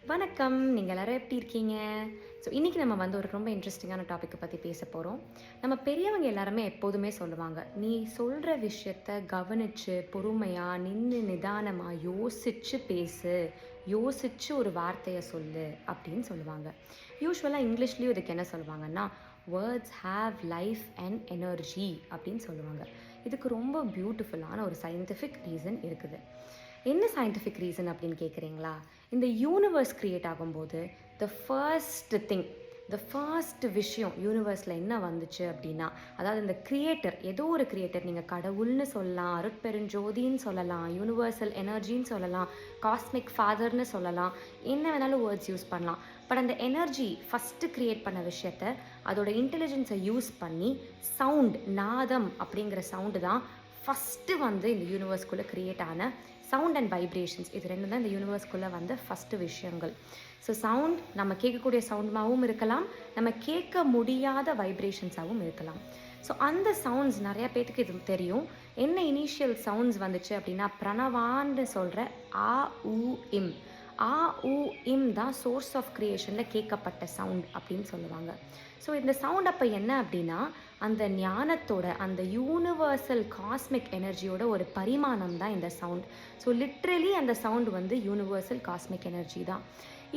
வணக்கம். நீங்கள் எல்லாரும் எப்படி இருக்கீங்க? ஸோ இன்றைக்கி நம்ம வந்து ஒரு ரொம்ப இன்ட்ரெஸ்டிங்கான டாப்பிக்கை பற்றி பேச போகிறோம். நம்ம பெரியவங்க எல்லாருமே எப்போதுமே சொல்லுவாங்க, நீ சொல்கிற விஷயத்த கவனித்து பொறுமையாக நின்று நிதானமாக யோசித்து பேசு, யோசித்து ஒரு வார்த்தையை சொல்லு அப்படின்னு சொல்லுவாங்க. யூஸ்வலாக இங்கிலீஷ்லேயும் இதுக்கு என்ன சொல்லுவாங்கன்னா, words have life and energy அப்படின்னு சொல்லுவாங்க. இதுக்கு ரொம்ப பியூட்டிஃபுல்லான ஒரு சயின்டிஃபிக் ரீசன் இருக்குது. என்ன சயின்டிஃபிக் ரீசன் அப்படின்னு கேட்குறீங்களா? இந்த யூனிவர்ஸ் க்ரியேட் ஆகும்போது த ஃபர்ஸ்ட் விஷயம் யூனிவர்ஸில் என்ன வந்துச்சு அப்படின்னா, அதாவது இந்த கிரியேட்டர், ஏதோ ஒரு கிரியேட்டர், நீங்கள் கடவுள்னு சொல்லலாம், அருட்பெருஞ்சோதின்னு சொல்லலாம், யூனிவர்சல் எனர்ஜின்னு சொல்லலாம், காஸ்மிக் ஃபாதர்னு சொல்லலாம், என்ன வேணாலும் வேர்ட்ஸ் யூஸ் பண்ணலாம். பட் அந்த எனர்ஜி ஃபஸ்ட்டு க்ரியேட் பண்ண விஷயத்த அதோட இன்டெலிஜென்ஸை யூஸ் பண்ணி சவுண்ட், நாதம் அப்படிங்கிற சவுண்டு தான் ஃபஸ்ட்டு வந்து இந்த யூனிவர்ஸ்குள்ளே க்ரியேட் ஆன சவுண்ட் அண்ட் வைப்ரேஷன்ஸ். இது ரெண்டும் தான் இந்த யூனிவர்ஸ்குள்ளே வந்த ஃபஸ்ட்டு விஷயங்கள். ஸோ சவுண்ட் நம்ம கேட்கக்கூடிய சவுண்டாகவும் இருக்கலாம், நம்ம கேட்க முடியாத வைப்ரேஷன்ஸாகவும் இருக்கலாம். ஸோ அந்த சவுண்ட்ஸ் நிறையா பேத்துக்கு இது தெரியும். என்ன இனிஷியல் சவுண்ட்ஸ் வந்துச்சு அப்படின்னா, பிரணவான்னு சொல்கிற ஆ உ இம். ஆ உ இம் தான் சோர்ஸ் ஆஃப் க்ரியேஷனில் கேட்கப்பட்ட சவுண்ட் அப்படின்னு சொல்லுவாங்க. ஸோ இந்த சவுண்ட் அப்போ என்ன அப்படின்னா, அந்த ஞானத்தோட, அந்த யூனிவர்சல் காஸ்மிக் எனர்ஜியோட ஒரு பரிமாணம் தான் இந்த சவுண்ட். ஸோ லிட்ரலி அந்த சவுண்ட் வந்து யூனிவர்சல் காஸ்மிக் எனர்ஜி தான்.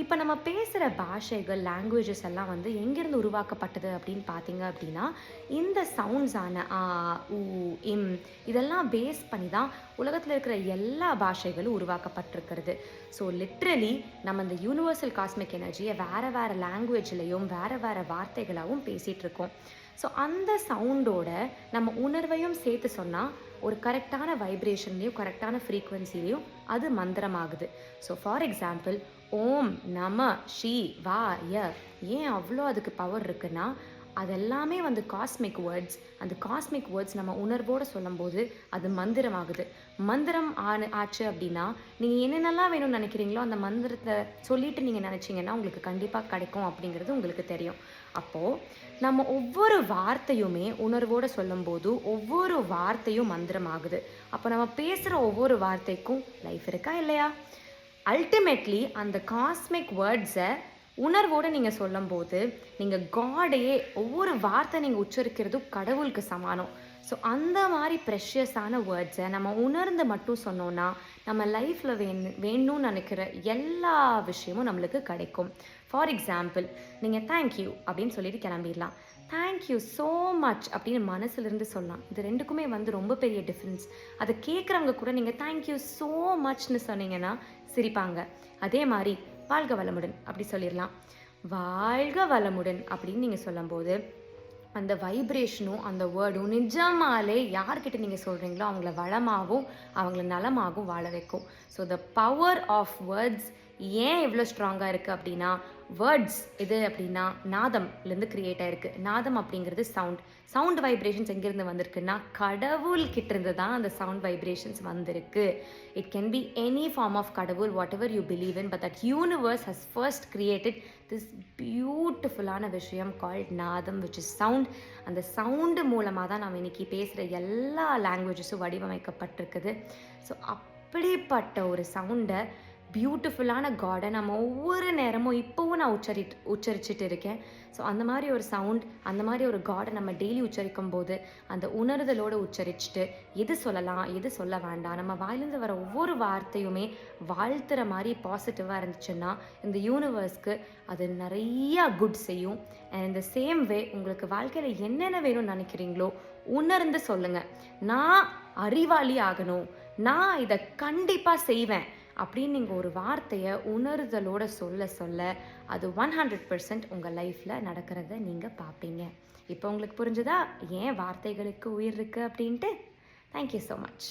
இப்போ நம்ம பேசுகிற பாஷைகள், லாங்குவேஜஸ் எல்லாம் வந்து எங்கேருந்து உருவாக்கப்பட்டது அப்படின்னு பார்த்தீங்க அப்படின்னா, இந்த சவுண்ட்ஸான ஆ உ இம் இதெல்லாம் பேஸ் பண்ணி தான் உலகத்தில் இருக்கிற எல்லா பாஷைகளும் உருவாக்கப்பட்டிருக்கிறது. ஸோ லிட்ரலி நம்ம இந்த யூனிவர்சல் காஸ்மிக் எனர்ஜியை வேறு வேறு லாங்குவேஜ்லேயும் வேறு வேறு வார்த்தைகளாகவும் பேசிகிட்டு இருக்கோம். ஸோ அந்த சவுண்டோட நம்ம உணர்வையும் சேர்த்து சொன்னால் ஒரு கரெக்டான வைப்ரேஷன்லேயும் கரெக்டான ஃப்ரீக்குவென்சிலையும் அது மந்திரமாகுது. ஸோ ஃபார் எக்ஸாம்பிள், ஓம் நம ஷி வா ய, ஏன் அவ்வளோ அதுக்கு பவர் இருக்குன்னா, அதெல்லாமே வந்து காஸ்மிக் வேர்ட்ஸ். அந்த காஸ்மிக் வேர்ட்ஸ் நம்ம உணர்வோடு சொல்லும்போது அது மந்திரமாகுது. மந்திரம் ஆச்சு அப்படின்னா, நீங்கள் என்னென்னலாம் வேணும்னு நினைக்கிறீங்களோ அந்த மந்திரத்தை சொல்லிட்டு நீங்கள் நினச்சிங்கன்னா உங்களுக்கு கண்டிப்பாக கிடைக்கும் அப்படிங்கிறது உங்களுக்கு தெரியும். அப்போது நம்ம ஒவ்வொரு வார்த்தையுமே உணர்வோடு சொல்லும்போது ஒவ்வொரு வார்த்தையும் மந்திரம் ஆகுது. அப்போ நம்ம பேசுகிற ஒவ்வொரு வார்த்தைக்கும் லைஃப் இருக்கா இல்லையா? அல்டிமேட்லி அந்த காஸ்மிக் வேர்ட்ஸை உணர்வோடு நீங்கள் சொல்லும்போது நீங்கள் காடையே, ஒவ்வொரு வார்த்தை நீங்கள் உச்சரிக்கிறதும் கடவுளுக்கு சமானம். ஸோ அந்த மாதிரி ப்ரெஷியஸான வேர்ட்ஸை நம்ம உணர்ந்து மட்டும் சொன்னோன்னா நம்ம லைஃப்பில் வேணும்னு நினைக்கிற எல்லா விஷயமும் நம்மளுக்கு கிடைக்கும். ஃபார் எக்ஸாம்பிள், நீங்கள் தேங்க்யூ அப்படின்னு சொல்லிட்டு கிளம்பிடலாம். தேங்க்யூ ஸோ மச் அப்படின்னு மனசுலேருந்து சொல்லலாம். இது ரெண்டுக்குமே வந்து ரொம்ப பெரிய டிஃப்ரென்ஸ். அதை கேட்குறவங்க கூட நீங்கள் தேங்க்யூ ஸோ மச்னு சொன்னீங்கன்னா சிரிப்பாங்க. அதே மாதிரி வாழ்க வளமுடன் அப்படி சொல்லிடலாம். வாழ்க வளமுடன் அப்படின்னு நீங்கள் சொல்லும்போது அந்த வைப்ரேஷனும் அந்த வேர்டும் நிஜமாலே யார்கிட்ட நீங்கள் சொல்கிறீங்களோ அவங்கள வளமாகவும் அவங்கள நலமாகவும் வாழ வைக்கும். So the power of words ஏன் இவ்வளோ ஸ்ட்ராங்காக இருக்குது அப்படின்னா, வேர்ட்ஸ் இது அப்படின்னா நாதம்லேருந்து க்ரியேட் ஆகிருக்கு. நாதம் அப்படிங்கிறது சவுண்ட் வைப்ரேஷன்ஸ் எங்கேருந்து வந்திருக்குன்னா கடவுள்கிட்ட இருந்து தான் அந்த சவுண்ட் வைப்ரேஷன்ஸ் வந்திருக்கு. It can be any form of கடவுள், whatever you believe in, but that universe has first created this பியூட்டிஃபுல்லான விஷயம் கால்ட் நாதம், விச் இஸ் சவுண்ட். அந்த சவுண்டு மூலமாக தான் நம்ம இன்றைக்கி பேசுகிற எல்லா லாங்குவேஜஸும் வடிவமைக்கப்பட்டிருக்குது. ஸோ அப்படிப்பட்ட ஒரு சவுண்டை, பியூட்டிஃபுல்லான காடை நம்ம ஒவ்வொரு நேரமும் இப்போவும் நான் உச்சரிச்சுட்டு இருக்கேன். ஸோ அந்த மாதிரி ஒரு சவுண்ட், அந்த மாதிரி ஒரு காடை நம்ம டெய்லி உச்சரிக்கும் போது அந்த உணர்தலோடு உச்சரிச்சுட்டு எது சொல்லலாம் எது சொல்ல வேண்டாம், நம்ம வாயிலிருந்து வர ஒவ்வொரு வார்த்தையுமே வாழ்த்துற மாதிரி பாசிட்டிவாக இருந்துச்சுன்னா இந்த யூனிவர்ஸ்க்கு அது நிறையா குட் செய்யும். அண்ட் இந்த சேம் வே உங்களுக்கு வாழ்க்கையில் என்னென்ன வேணும்னு நினைக்கிறீங்களோ உணர்ந்து சொல்லுங்கள். நான் அறிவாளி ஆகணும், நான் இதை கண்டிப்பாக செய்வேன் அப்படின்னு நீங்கள் ஒரு வார்த்தையை உணர்தலோடு சொல்ல அது 100% உங்கள் லைஃப்பில் நடக்கிறத நீங்கள் பார்ப்பீங்க. இப்போ உங்களுக்கு புரிஞ்சுதா ஏன் வார்த்தைகளுக்கு உயிர் இருக்குது அப்படின்ட்டு? Thank you so much.